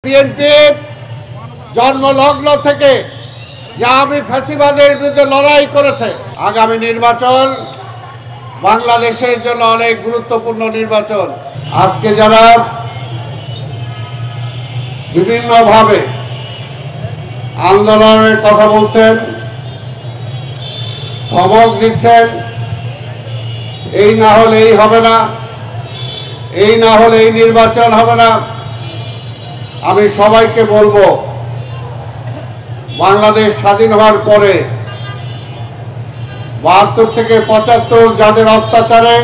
BNP জন্মলগ্ন থেকে আওয়ামী ফ্যাসিবাদের বিরুদ্ধে লড়াই করেছে। আগামী নির্বাচন বাংলাদেশের জন্য অনেক গুরুত্বপূর্ণ নির্বাচন। আজকে যারা বিভিন্নভাবে আন্দোলনের কথা বলছেন, ধমক দিচ্ছেন, এই না হলে এই হবে না, এই না হলে এই নির্বাচন হবে না, আমি সবাইকে বলবো, বাংলাদেশ স্বাধীন হওয়ার পরে ৭২ থেকে ৭৫ যাদের অত্যাচারে,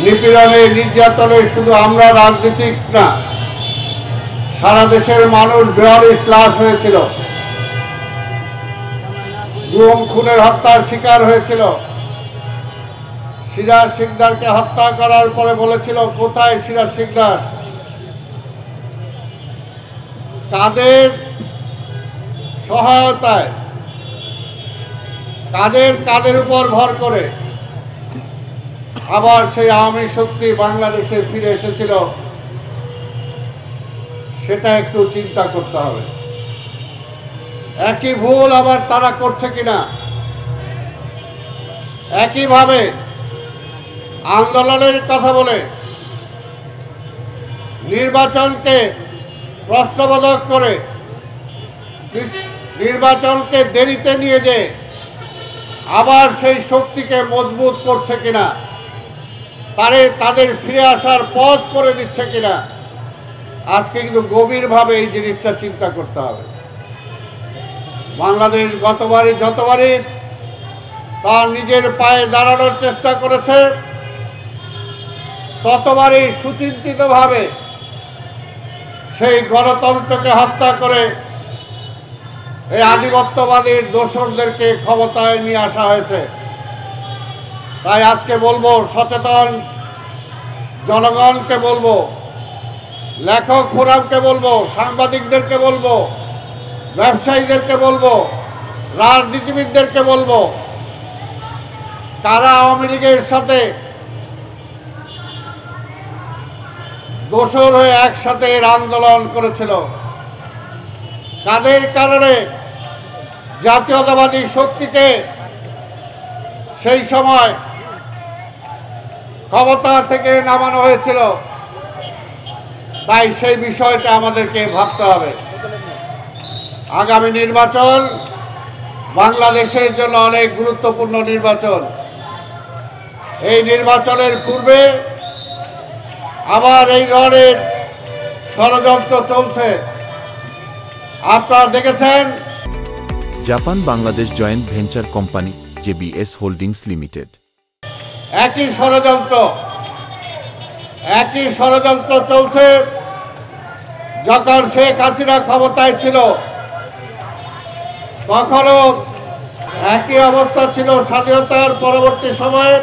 নিপীড়নে, নির্যাতনে শুধু আমরা রাজনীতিক না, সারা দেশের মানুষ বেওয়ারিশ লাশ হয়েছিল, গুম খুনের হত্যার শিকার হয়েছিল। সিরাজ শিকদারকে হত্যা করার পরে বলেছিল, কোথায় সিরাজ শিকদার? কাদের সহায়তায়, কাদের উপর ভর করে আবার সেই আওয়ামী শক্তি বাংলাদেশে ফিরে এসেছিল, সেটা একটু চিন্তা করতে হবে। একই ভুল আবার তারা করছে কিনা। একইভাবে আন্দোলনের কথা বলে নির্বাচনকে প্রশ্নবোধক করে, নির্বাচনকে দেরিতে নিয়ে যে আবার সেই শক্তিকে মজবুত করছে কিনা, তাদের ফিরে আসার পথ করে দিচ্ছে কিনা, আজকে কিন্তু গভীরভাবে এই জিনিসটা চিন্তা করতে হবে। বাংলাদেশ যতবারই তার নিজের পায়ে দাঁড়ানোর চেষ্টা করেছে, ততবারই সুচিন্তিতভাবে সেই গণতন্ত্রকে হত্যা করে এই আধিপত্যবাদীর দোসরদেরকে ক্ষমতায় নিয়ে আসা হয়েছে। তাই আজকে বলবো, সচেতন জনগণকে বলবো, লেখক ফোরামকে বলবো, সাংবাদিকদেরকে বলবো, ব্যবসায়ীদেরকে বলবো, রাজনীতিবিদদেরকে বলবো, তারা আওয়ামী লীগের সাথে দোসর হয়ে একসাথে এর আন্দোলন করেছিল, কাদের কারণে জাতীয়তাবাদী শক্তিকে সেই সময় ক্ষমতা থেকে নামানো হয়েছিল। তাই সেই বিষয়টা আমাদেরকে ভাবতে হবে। আগামী নির্বাচন বাংলাদেশের জন্য অনেক গুরুত্বপূর্ণ নির্বাচন। এই নির্বাচনের পূর্বে আবার এই ধরনের ষড়যন্ত্র চলছে। আপনারা দেখেছেন Japan Bangladesh joint venture company JBS holdings limited. একই ষড়যন্ত্র চলছে। যখন শেখ হাসিনা ক্ষমতায় ছিল তখনও একই অবস্থা ছিল। স্বাধীনতার পরবর্তী সময়ে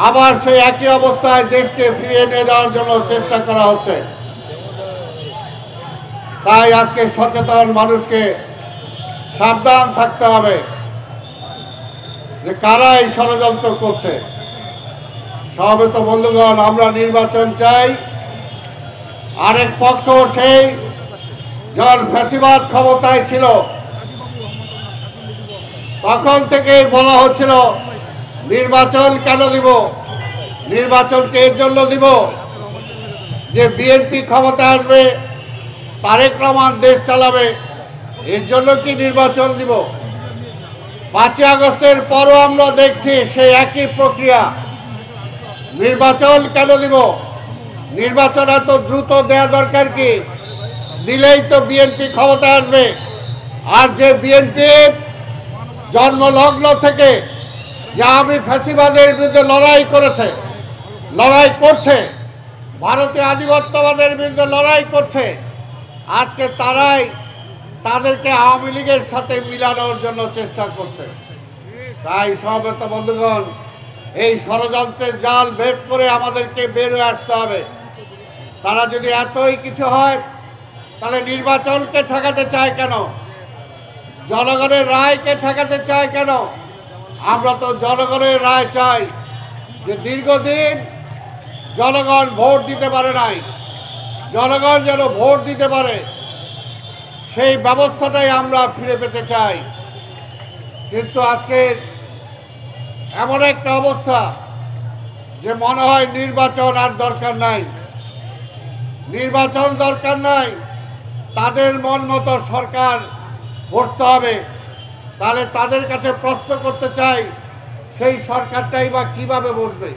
আবার সেই একই অবস্থায় দেশকে ফিরিয়ে নিয়ে যাওয়ার জন্য চেষ্টা করা হচ্ছে। তাই আজকে সচেতন মানুষকে সাবধান থাকতে হবে যে কারা এই ষড়যন্ত্র করছে। সমবেত বন্ধুগণ, আমরা নির্বাচন চাই। আরেক পক্ষ সেই যখন ফ্যাসিবাদ ক্ষমতায় ছিল তখন থেকে বলা হচ্ছিল নির্বাচন কেন দিব, নির্বাচনকে এর জন্য দিব যে বিএনপি ক্ষমতায় আসবে, তারেক রহমান দেশ চালাবে, এর জন্য কি নির্বাচন দিব? ৫ই আগস্টের পরও আমরা দেখছি সেই একই প্রক্রিয়া। নির্বাচন কেন দিব? নির্বাচন এত দ্রুত দেওয়া দরকার কি? দিলেই তো বিএনপি ক্ষমতায় আসবে। আর যে বিএনপি জন্মলগ্ন থেকে আওয়ামী ফ্যাসিবাদের বিরুদ্ধে লড়াই করছে, ভারতীয় আধিপত্যবাদের বিরুদ্ধে লড়াই করছে, আজকে তাদেরকে আওয়ামী লীগের সাথে মিলানোর জন্য চেষ্টা করছে। তাই সমবেত বন্ধুগণ, এই ষড়যন্ত্রের জাল ভেদ করে আমাদেরকে বের হয়ে আসতে হবে। তারা যদি এতই কিছু হয় তাহলে নির্বাচনকে ঠেকাতে চায় কেন? জনগণের রায়কে ঠেকাতে চায় কেন? আমরা তো জনগণের রায় চাই, যে দীর্ঘদিন জনগণ ভোট দিতে পারে নাই, জনগণ যেন ভোট দিতে পারে সেই ব্যবস্থাটাই আমরা ফিরে পেতে চাই। কিন্তু আজকে এমন একটা অবস্থা যে মনে হয় নির্বাচন আর দরকার নাই, নির্বাচন দরকার নাই, তাদের মন মতো সরকার বসতে হবে। তাহলে তাদের কাছে প্রশ্ন করতে চাই, সেই সরকারটাই বা কিভাবে বসবে?